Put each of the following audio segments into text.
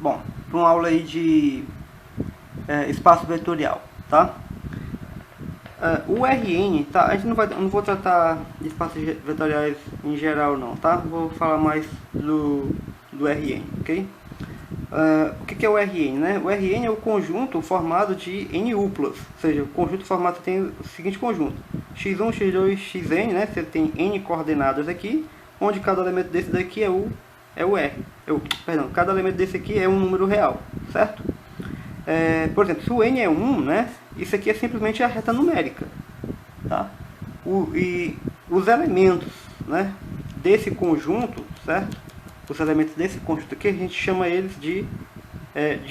Bom, para uma aula aí de espaço vetorial, tá? O Rn, tá? A gente não vou tratar de espaços vetoriais em geral não, tá? Vou falar mais do Rn, ok? O que é o Rn, né? O Rn é o conjunto formado de n uplas, ou seja, o conjunto formado tem o seguinte conjunto: x1, x2, xn, né? Você tem n coordenadas aqui, onde cada elemento desse daqui é o R. Perdão, cada elemento desse aqui é um número real, certo? Por exemplo, se o n é 1, né? Isso aqui é simplesmente a reta numérica, tá? E os elementos, né, desse conjunto, certo? Os elementos desse conjunto aqui a gente chama eles de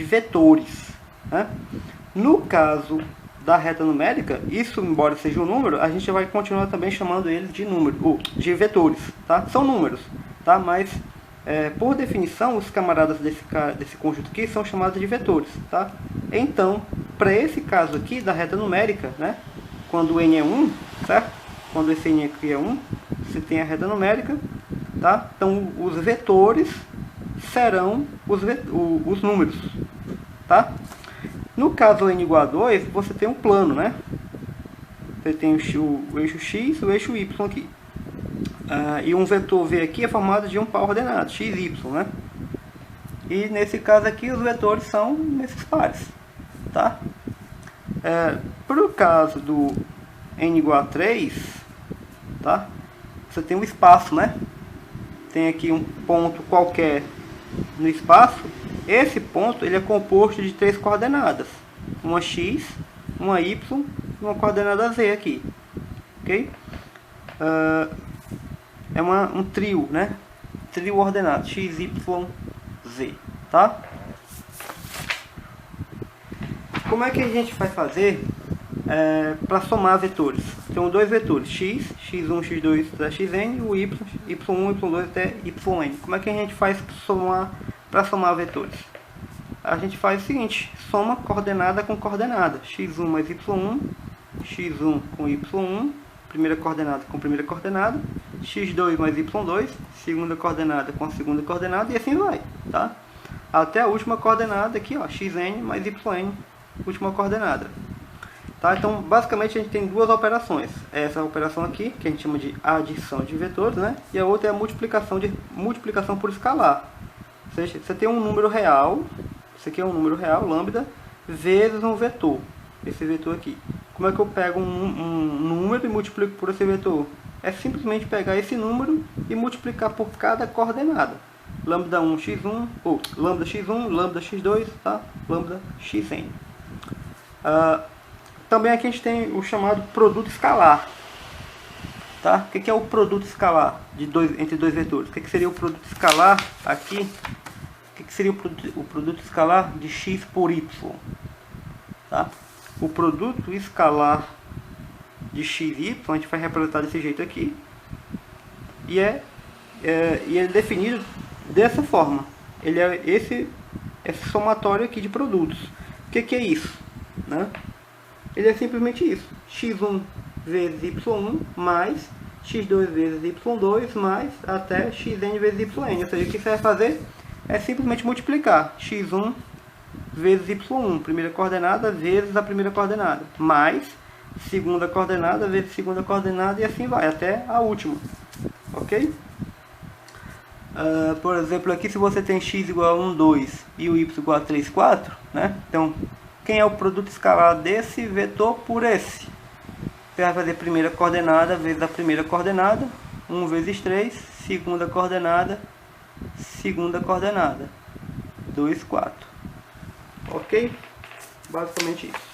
vetores, né? No caso da reta numérica, isso, embora seja um número, a gente vai continuar também chamando eles de de vetores, tá? São números, tá? Mas por definição, os camaradas desse conjunto aqui são chamados de vetores, tá? Então, para esse caso aqui da reta numérica, né, quando o n é 1, certo? Quando esse n aqui é 1, você tem a reta numérica, tá? Então, os vetores serão os números, tá? No caso n igual a 2, você tem um plano, né? Você tem o eixo x e o eixo y aqui. E um vetor v aqui é formado de um par ordenado, x e y, né? E nesse caso aqui os vetores são nesses pares, tá? Para o caso do n igual a 3, tá? Você tem um espaço, né? Tem aqui um ponto qualquer no espaço. Esse ponto ele é composto de 3 coordenadas: uma x, uma y e uma coordenada z aqui, ok? É um trio, né? Trio ordenado x, y, z, tá? Como é que a gente vai fazer para somar vetores? Tem dois vetores, x, x1, x2 até xn, o y, y1, y2 até yn. Como é que a gente faz para somar vetores? A gente faz o seguinte: soma coordenada com coordenada, x1 mais y1, x1 com y1, primeira coordenada com primeira coordenada, x2 mais y2, segunda coordenada com a segunda coordenada, e assim vai, tá? Até a última coordenada aqui, ó, xn mais yn, última coordenada. Tá? Então, basicamente, a gente tem duas operações. Essa operação aqui, que a gente chama de adição de vetores, né? E a outra é a multiplicação por escalar. Ou seja, você tem um número real, isso aqui é um número real, lambda, vezes um vetor, esse vetor aqui. Como é que eu pego um número e multiplico por esse vetor? É simplesmente pegar esse número e multiplicar por cada coordenada. Lambda 1 x1, ou lambda x1, lambda x2, tá? Lambda xn. Também aqui a gente tem o chamado produto escalar. Tá? O que é o produto escalar entre dois vetores? O que seria o produto escalar aqui? O que seria o produto escalar de x por y? Tá? O produto escalar de x e y a gente vai representar desse jeito aqui. E ele é definido dessa forma. Ele é esse somatório aqui de produtos. O que é isso? Né? Ele é simplesmente isso: x1 vezes y1 mais x2 vezes y2 mais até xn vezes yn. Ou seja, o que você vai fazer é simplesmente multiplicar x1 vezes y1, primeira coordenada, vezes a primeira coordenada, mais segunda coordenada vezes segunda coordenada, e assim vai até a última, ok? Por exemplo, aqui se você tem x igual a 1, 2 e o y igual a 3, 4, né? Então, quem é o produto escalar desse vetor por esse? Você vai fazer primeira coordenada vezes a primeira coordenada, 1 vezes 3, segunda coordenada, 2, 4. Ok? Basicamente isso.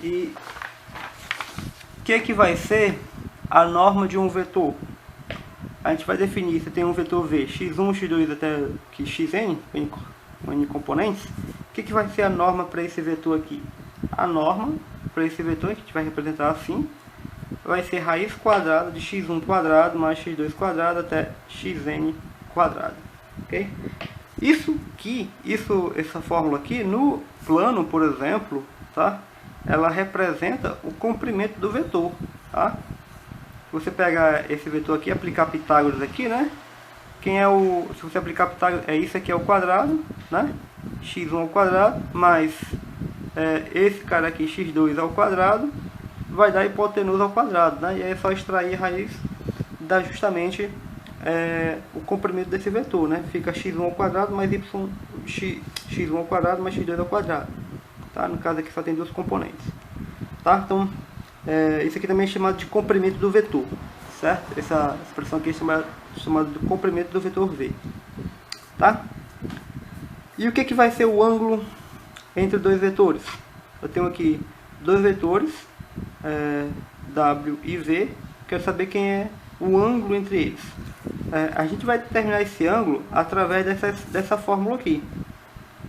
E o que vai ser a norma de um vetor? A gente vai definir, você tem um vetor v, x1, x2 até que xn, n componentes. O que vai ser a norma para esse vetor aqui? A norma para esse vetor, que a gente vai representar assim, vai ser raiz quadrada de x1 quadrado mais x2 quadrado até xn quadrado. Ok? Essa fórmula aqui, no plano, por exemplo, tá? Ela representa o comprimento do vetor, tá? você pegar esse vetor aqui, aplicar Pitágoras aqui, né? Quem é o, se você aplicar Pitágoras, é isso aqui ao quadrado, né? x1 ao quadrado mais esse cara aqui, x2 ao quadrado, vai dar hipotenusa ao quadrado, né? E aí é só extrair a raiz, dá justamente o comprimento desse vetor, né? Fica x1 ao quadrado mais x1 ao quadrado mais x2 ao quadrado, tá? No caso aqui só tem dois componentes, tá? Então isso aqui também é chamado de comprimento do vetor, certo? Essa expressão aqui é chamada de comprimento do vetor v, tá? E o que vai ser o ângulo entre dois vetores? Eu tenho aqui dois vetores, w e v. Quero saber quem é o ângulo entre eles. A gente vai determinar esse ângulo através dessa fórmula aqui.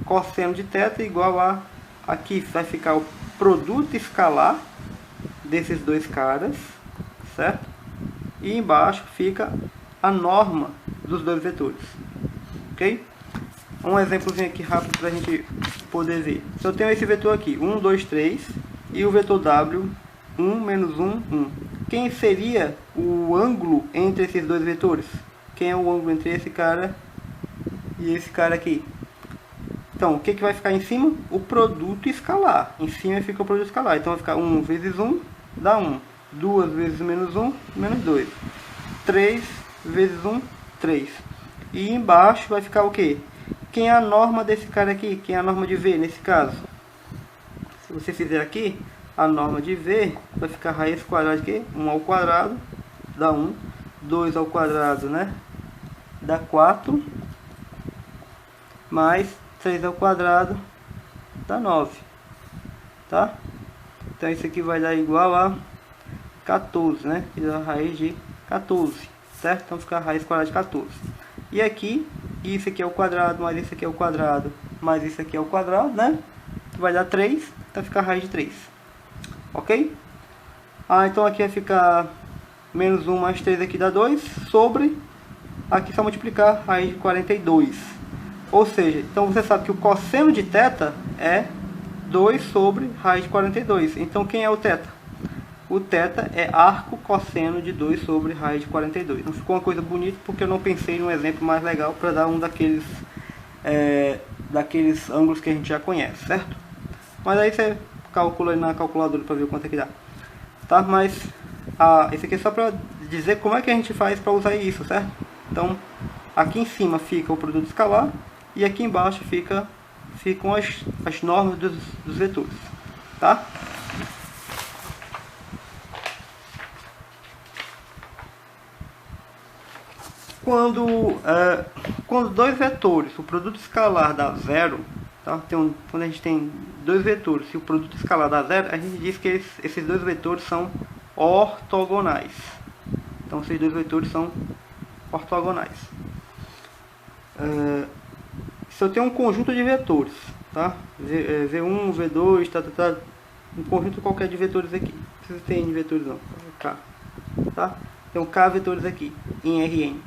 Cosseno de θ igual a... Aqui vai ficar o produto escalar desses dois caras, certo? E embaixo fica a norma dos dois vetores, ok? Um exemplozinho aqui rápido para a gente poder ver. Se eu tenho esse vetor aqui, 1, 2, 3, e o vetor w, 1, menos 1, 1. Quem seria o ângulo entre esses dois vetores? Quem é o ângulo entre esse cara e esse cara aqui? Então, o que vai ficar em cima? O produto escalar. Em cima fica o produto escalar. Então, vai ficar 1 vezes 1, dá 1. 2 vezes menos 1, menos 2. 3 vezes 1, 3. E embaixo vai ficar o quê? Quem é a norma desse cara aqui? Quem é a norma de V nesse caso? Se você fizer aqui, a norma de V vai ficar raiz quadrada de 1 ao quadrado, dá 1. 2 ao quadrado, né? Dá 4. Mais 3 ao quadrado, dá 9. Tá? Então isso aqui vai dar igual a 14, né? Que dá a raiz de 14, certo? Então fica a raiz quadrada de 14. E aqui, isso aqui é o quadrado, mais isso aqui é o quadrado, mais isso aqui é o quadrado, né? Vai dar 3, então fica a raiz de 3. Ok? Então aqui vai ficar menos 1 mais 3 aqui dá 2, sobre, aqui só multiplicar, raiz de 42. Ou seja, então você sabe que o cosseno de θ é 2 sobre raiz de 42. Então quem é o θ? O θ é arco cosseno de 2 sobre raiz de 42. Não ficou uma coisa bonita porque eu não pensei num exemplo mais legal para dar um daqueles ângulos que a gente já conhece, certo? Mas aí você calcula aí na calculadora para ver quanto é que dá. Tá? Mas esse aqui é só para dizer como é que a gente faz para usar isso, certo? Então, aqui em cima fica o produto escalar e aqui embaixo ficam as normas dos vetores, tá? Quando dois vetores, o produto escalar dá zero, tá? Quando a gente tem dois vetores e o produto escalar dá zero, a gente diz que esses dois vetores são ortogonais. Então, esses dois vetores são ortogonais. Se eu tenho um conjunto de vetores, tá? V1, V2, um conjunto qualquer de vetores aqui. Não precisa ter N vetores não, K, tá? Tem K vetores aqui, em Rn.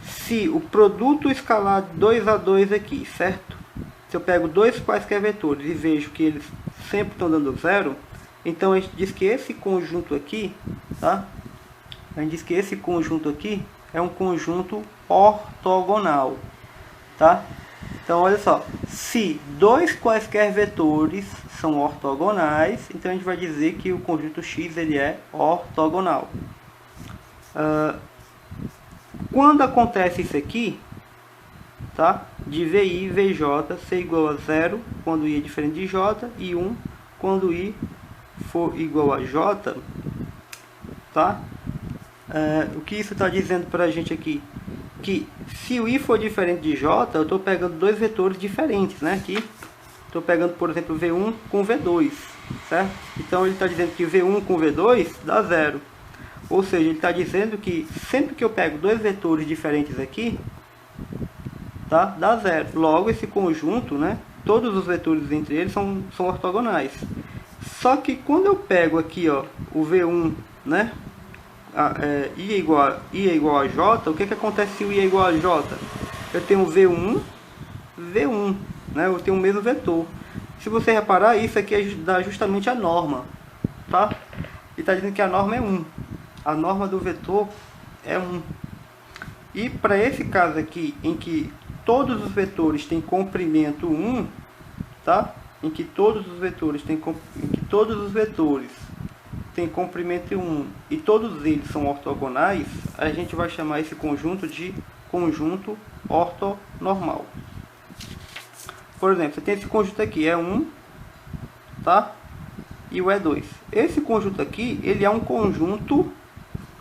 Se o produto escalar 2 a 2 aqui, certo? Se eu pego dois quaisquer vetores e vejo que eles sempre estão dando zero, então a gente diz que esse conjunto aqui, tá? A gente diz que esse conjunto aqui é um conjunto ortogonal, tá? Então olha só, se dois quaisquer vetores são ortogonais, então a gente vai dizer que o conjunto X ele é ortogonal. Quando acontece isso aqui, tá? De VI, VJ ser igual a 0 quando I é diferente de J e 1 quando I for igual a J, tá? O que isso está dizendo para a gente aqui? Que se o I for diferente de J, eu estou pegando dois vetores diferentes, né? Aqui estou pegando, por exemplo, V1 com V2, certo? Então ele está dizendo que V1 com V2 dá 0. Ou seja, ele está dizendo que sempre que eu pego dois vetores diferentes aqui, tá? Dá 0. Logo, esse conjunto, né? Todos os vetores entre eles são ortogonais. Só que quando eu pego aqui, ó, o V1, né? I é igual a J, o que acontece se o I é igual a J? Eu tenho V1, né? Eu tenho o mesmo vetor. Se você reparar, isso aqui dá justamente a norma, tá? E está dizendo que a norma é 1. a norma do vetor é 1. E para esse caso aqui, em que todos os vetores têm comprimento 1, tá? Em que todos os vetores têm comprimento 1 e todos eles são ortogonais, a gente vai chamar esse conjunto de conjunto ortonormal. Por exemplo, você tem esse conjunto aqui, E1, tá? E o E2. Esse conjunto aqui, ele é um conjunto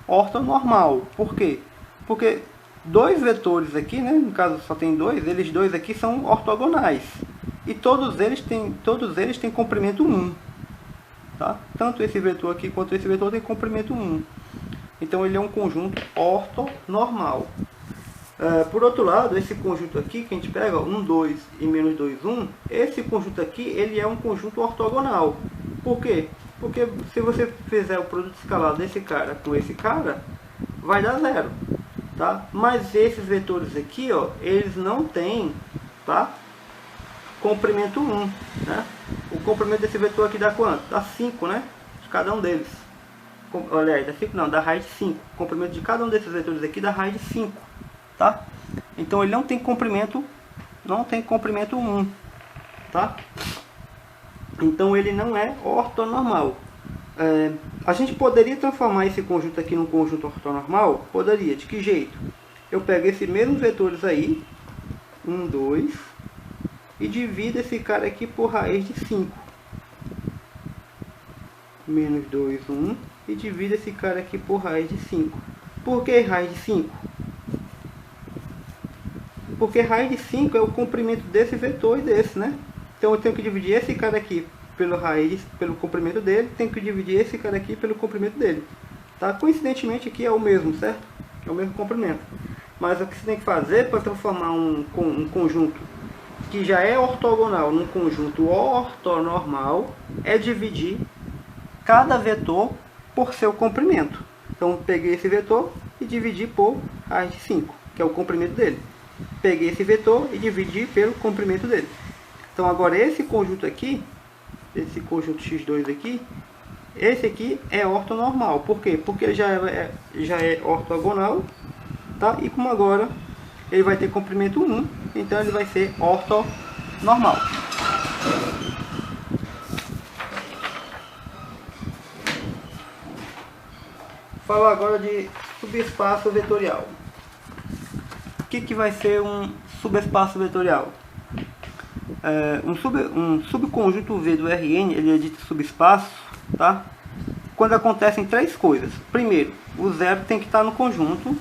ortonormal. Por quê? Porque dois vetores aqui, né, no caso só tem dois, eles dois aqui são ortogonais. E todos eles têm comprimento 1. Tá? Tanto esse vetor aqui quanto esse vetor tem comprimento 1. Então ele é um conjunto ortonormal. Por outro lado, esse conjunto aqui, que a gente pega, 1, 2 e menos 2, 1, esse conjunto aqui, ele é um conjunto ortogonal. Por quê? Porque se você fizer o produto escalar desse cara com esse cara, vai dar 0. Tá? Mas esses vetores aqui, ó, eles não têm, tá, comprimento 1. Né? O comprimento desse vetor aqui dá quanto? Dá 5, né? De cada um deles. Olha, dá 5 não, dá raiz de 5. O comprimento de cada um desses vetores aqui dá raiz de 5. Tá? Então ele não tem comprimento 1. Tá? Então ele não é ortonormal. A gente poderia transformar esse conjunto aqui num conjunto ortonormal? Poderia. De que jeito? Eu pego esses mesmos vetores aí, 1, 2, e divido esse cara aqui por raiz de 5. Menos 2, 1, e divido esse cara aqui por raiz de 5. Por que raiz de 5? Porque raiz de 5 é o comprimento desse vetor e desse, né? Então eu tenho que dividir esse cara aqui pelo comprimento dele, tenho que dividir esse cara aqui pelo comprimento dele. Tá? Coincidentemente aqui é o mesmo, certo? É o mesmo comprimento. Mas o que você tem que fazer para transformar um conjunto que já é ortogonal num conjunto ortonormal é dividir cada vetor por seu comprimento. Então peguei esse vetor e dividi por raiz de 5, que é o comprimento dele. Peguei esse vetor e dividi pelo comprimento dele. Então agora esse conjunto aqui, esse conjunto x2 aqui, esse aqui é ortonormal. Por quê? Porque ele já é ortogonal, tá? E como agora ele vai ter comprimento 1, então ele vai ser ortonormal. Falar agora de subespaço vetorial. O que vai ser um subespaço vetorial? Um subconjunto V do Rn, ele é dito subespaço, tá? Quando acontecem três coisas. Primeiro, o zero tem que estar no conjunto.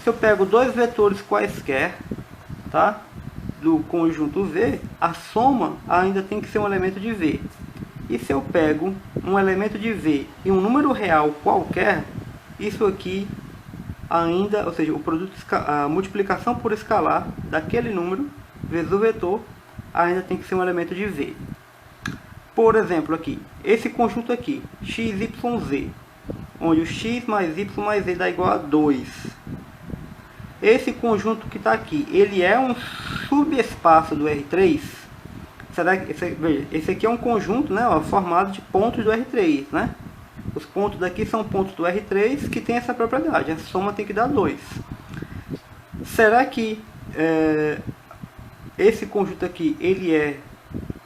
Se eu pego dois vetores quaisquer, tá, do conjunto V, a soma ainda tem que ser um elemento de V. E se eu pego um elemento de V e um número real qualquer, isso aqui ainda, ou seja, o produto, a multiplicação por escalar daquele número vezes o vetor ainda tem que ser um elemento de V. Por exemplo, aqui, esse conjunto aqui, x, y, z, onde o x mais y mais z dá igual a 2. Esse conjunto que está aqui, ele é um subespaço do R3? Será que esse aqui é um conjunto, né, ó, formado de pontos do R3, né? Os pontos daqui são pontos do R3 que tem essa propriedade, a soma tem que dar 2. Será que esse conjunto aqui, ele é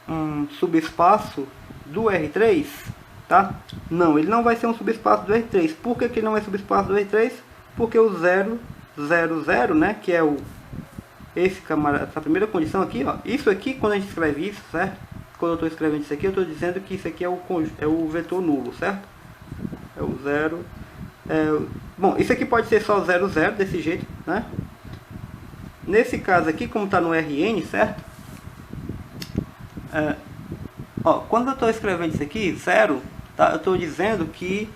um subespaço do R3? Tá? Não, ele não vai ser um subespaço do R3. Por que ele não é subespaço do R3? Porque o 0, 0, 0, né, que é essa primeira condição aqui, ó, isso aqui, quando a gente escreve isso, certo? Quando eu estou escrevendo isso aqui, eu estou dizendo que isso aqui é o vetor nulo, certo? É o 0. Bom, isso aqui pode ser só 0, 0, desse jeito, né? Nesse caso aqui, como está no Rn, certo? Quando eu estou escrevendo isso aqui, 0, tá? Eu estou dizendo que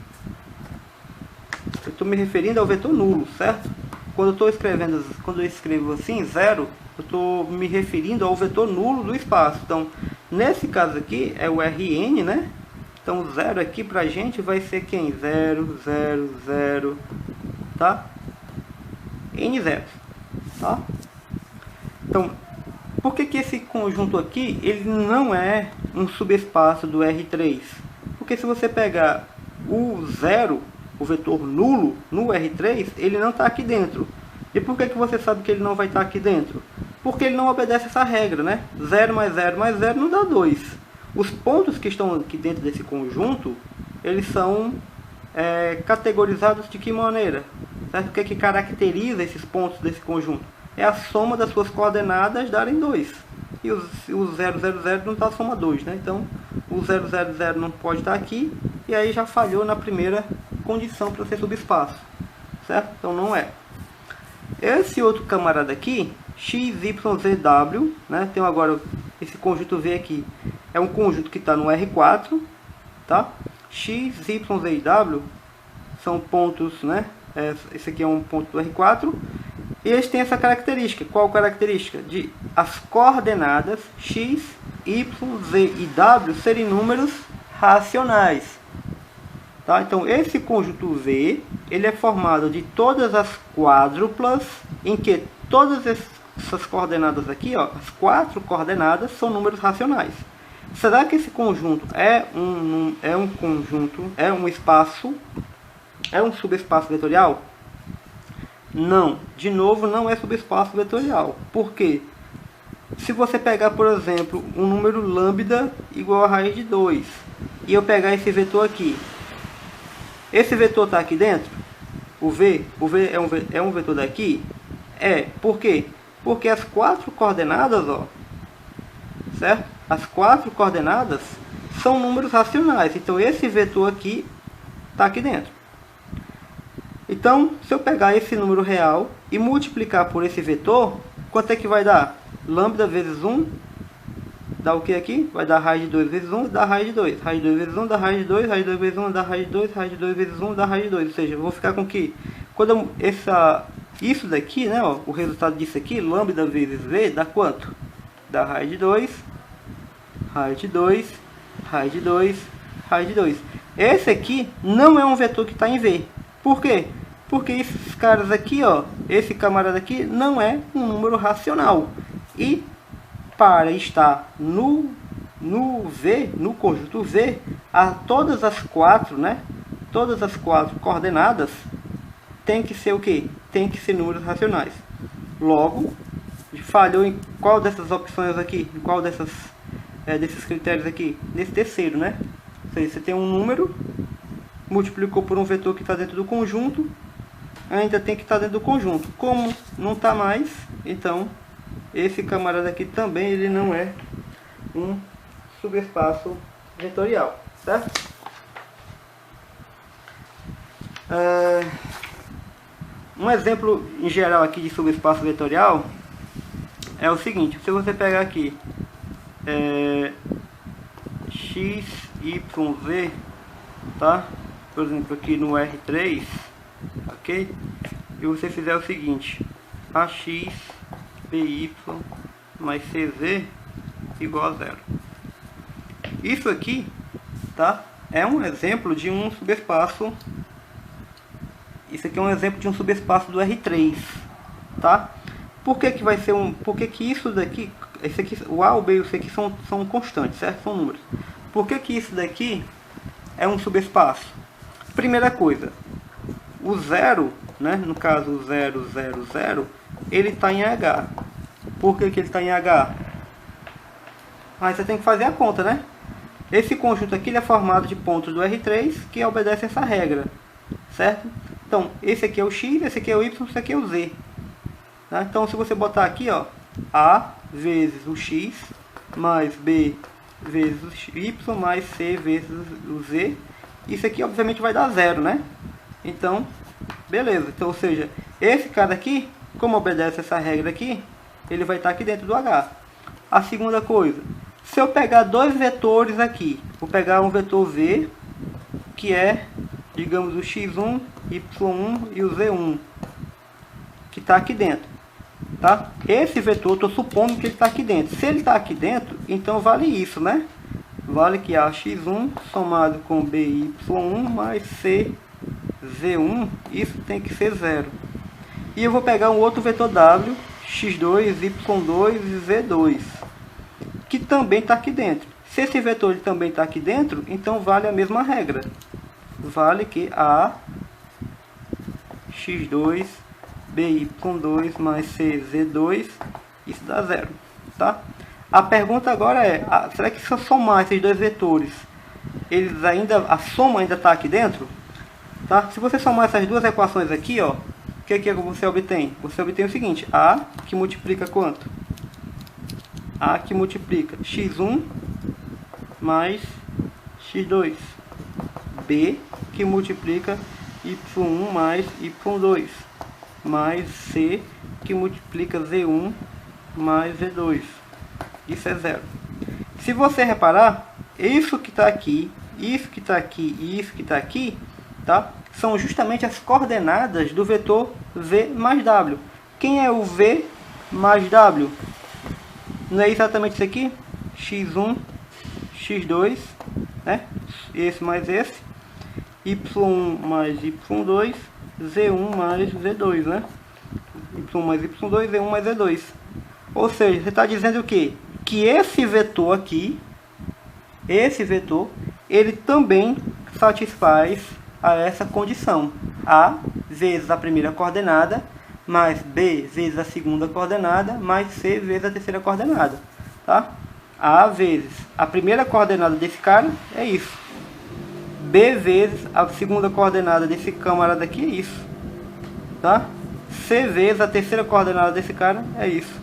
eu estou me referindo ao vetor nulo, certo? Quando eu escrevo assim, 0, eu estou me referindo ao vetor nulo do espaço. Então, nesse caso aqui, é o Rn, né? Então, o 0 aqui pra gente vai ser quem? 0, 0, 0, tá? N zeros, tá? Então, por que esse conjunto aqui, ele não é um subespaço do R3? Porque se você pegar o 0, o vetor nulo no R3, ele não está aqui dentro. E por que você sabe que ele não vai estar aqui dentro? Porque ele não obedece essa regra, né? 0 mais 0 mais 0 não dá 2. Os pontos que estão aqui dentro desse conjunto, eles são categorizados de que maneira? Certo? O que caracteriza esses pontos desse conjunto? É a soma das suas coordenadas darem 2. E o 0, 0, 0 não está soma 2, né? Então, o 0, 0, 0 não pode estar aqui. E aí já falhou na primeira condição para ser subespaço. Certo? Então, não é. Esse outro camarada aqui, x, y, z, w, né? Tem agora esse conjunto V aqui. É um conjunto que está no R4, tá? X, y, z e w são pontos, né? Esse aqui é um ponto do R4. E eles têm essa característica. Qual característica? De as coordenadas x, y, z e w serem números racionais. Tá? Então, esse conjunto V, ele é formado de todas as quádruplas, em que todas essas coordenadas aqui, ó, as 4 coordenadas, são números racionais. Será que esse conjunto é um espaço, é um subespaço vetorial? Não, de novo, não é subespaço vetorial. Por quê? Se você pegar, por exemplo, um número lambda igual a raiz de 2, e eu pegar esse vetor aqui, esse vetor está aqui dentro? O V é um vetor daqui? Por quê? Porque as 4 coordenadas, ó, certo? As 4 coordenadas são números racionais. Então, esse vetor aqui está aqui dentro. Então, se eu pegar esse número real e multiplicar por esse vetor, quanto é que vai dar? Lambda vezes 1 dá o que aqui? Vai dar raiz de 2 vezes 1 dá raiz de 2. Raiz de 2 vezes 1 dá raiz de 2, raiz de 2 vezes 1 dá raiz de 2, raiz de 2 vezes 1 dá raiz de 2. Ou seja, eu vou ficar com que? Quando isso daqui, né, ó, o resultado disso aqui, lambda vezes v, dá quanto? Dá raiz de 2, raiz de 2, raiz de 2, raiz de 2. Esse aqui não é um vetor que está em V. Por quê? Porque esses caras aqui, ó, esse camarada aqui não é um número racional. E para estar no V, no conjunto V, todas as 4, né? Todas as 4 coordenadas tem que ser o quê? Tem que ser números racionais. Logo, falhou em qual dessas opções aqui? Em qual desses critérios aqui? Nesse terceiro, né? Ou seja, você tem um número, multiplicou por um vetor que está dentro do conjunto, ainda tem que estar dentro do conjunto. Como não está mais, então esse camarada aqui também ele não é um subespaço vetorial, certo? Um exemplo em geral aqui de subespaço vetorial é o seguinte: se você pegar aqui x, y, z, tá? Por exemplo, aqui no R3, ok? E você fizer o seguinte: ax, by mais cz igual a 0. Isso aqui, tá? É um exemplo de um subespaço. Isso aqui é um exemplo de um subespaço do R3, tá? Por que vai ser por que isso daqui, esse aqui, o A, o B e o C aqui são constantes, certo? São números. Por que isso daqui é um subespaço? Primeira coisa, o 0, né? No caso o 0, 0, 0, ele está em H. Por que ele está em H? Aí você tem que fazer a conta, né? Esse conjunto aqui ele é formado de pontos do R3 que obedece essa regra, certo? Então, esse aqui é o X, esse aqui é o Y, esse aqui é o Z. Tá? Então, se você botar aqui, ó, A vezes o X, mais B vezes o Y, mais C vezes o Z, isso aqui, obviamente, vai dar 0, né? Então, beleza. Então, ou seja, esse cara aqui, como obedece essa regra aqui, ele vai estar aqui dentro do H. A segunda coisa, se eu pegar dois vetores aqui, vou pegar um vetor V, que é, digamos, o x1, y1 e o z1, que está aqui dentro, tá? Esse vetor, estou supondo que ele está aqui dentro. Se ele está aqui dentro, então vale isso, né? Vale que a x1 somado com by1 mais cz1, isso tem que ser 0. E eu vou pegar um outro vetor w, x2, y2 e z2, que também está aqui dentro. Se esse vetor ele também está aqui dentro, então vale a mesma regra. Vale que A x2 by2 mais cz2, isso dá 0, tá? A pergunta agora é, será que se eu somar esses dois vetores, a soma ainda está aqui dentro? Tá? Se você somar essas duas equações aqui, ó, o que que você obtém? Você obtém o seguinte, A que multiplica quanto? A que multiplica x1 mais x2. B que multiplica y1 mais y2. Mais C que multiplica z1 mais z2. Isso é 0. Se você reparar, isso que está aqui, isso que está aqui e isso que está aqui, tá? São justamente as coordenadas do vetor v mais w. Quem é o v mais w? Não é exatamente isso aqui? x1, x2, né? Esse mais esse. y1 mais y2, z1 mais z2, né? y1 mais y2, z1 mais z2. Ou seja, você está dizendo o quê? Que esse vetor aqui, ele também satisfaz a essa condição. A vezes a primeira coordenada, mais B vezes a segunda coordenada, mais C vezes a terceira coordenada. Tá? A vezes a primeira coordenada desse cara é isso. B vezes a segunda coordenada desse camarada aqui é isso. Tá? C vezes a terceira coordenada desse cara é isso.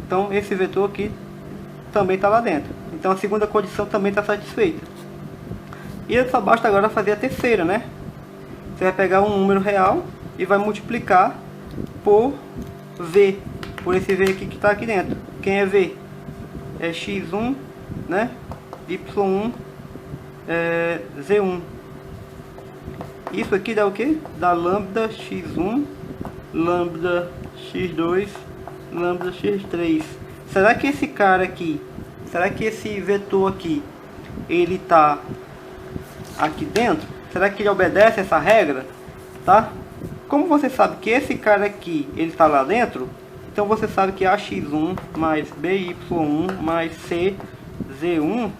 Então esse vetor aqui também está lá dentro. Então a segunda condição também está satisfeita. E só basta agora fazer a terceira, né? Você vai pegar um número real e vai multiplicar por V. Por esse V aqui que está aqui dentro. Quem é V? É x1, né? y1, z1. Isso aqui dá o que? Dá lambda x1, lambda x2, lambda x3. Será que esse cara aqui, será que esse vetor aqui, ele está aqui dentro? Será que ele obedece essa regra? Tá? Como você sabe que esse cara aqui, ele está lá dentro, então você sabe que ax1 mais by1 mais cz1,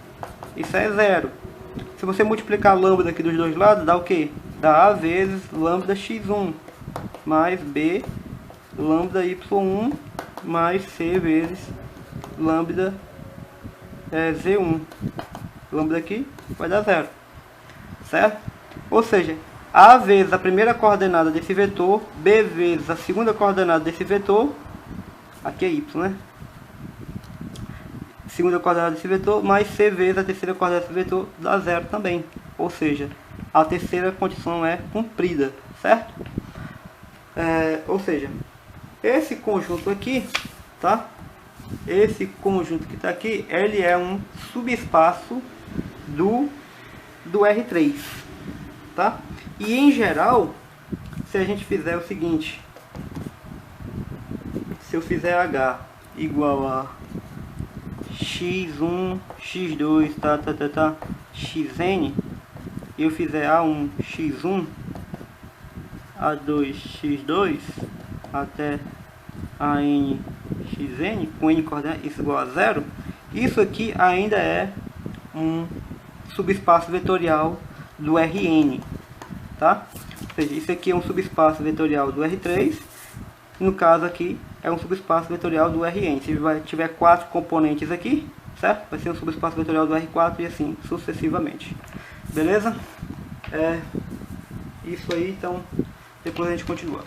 isso é 0. Se você multiplicar lambda aqui dos dois lados, dá o que? Dá a vezes lambda x1 mais b lambda y1 mais c vezes lambda z1. Lambda aqui vai dar 0. Certo? Ou seja, A vezes a primeira coordenada desse vetor, B vezes a segunda coordenada desse vetor, aqui é y, né? Segunda coordenada desse vetor, mais C vezes a terceira coordenada desse vetor, dá 0 também. Ou seja, a terceira condição é cumprida, certo? Ou seja, esse conjunto aqui, tá? Esse conjunto que está aqui, ele é um subespaço do R3, tá? E em geral, se a gente fizer o seguinte, se eu fizer H igual a x1, x2, xn, e eu fizer A1, x1, A2, x2, até AN, xn, com n coordenada, isso igual a 0, isso aqui ainda é um subespaço vetorial do Rn, tá? Ou seja, isso aqui é um subespaço vetorial do R3, no caso aqui é um subespaço vetorial do Rn. Se tiver 4 componentes aqui, certo? Vai ser um subespaço vetorial do R4 e assim sucessivamente. Beleza? Isso aí, então depois a gente continua.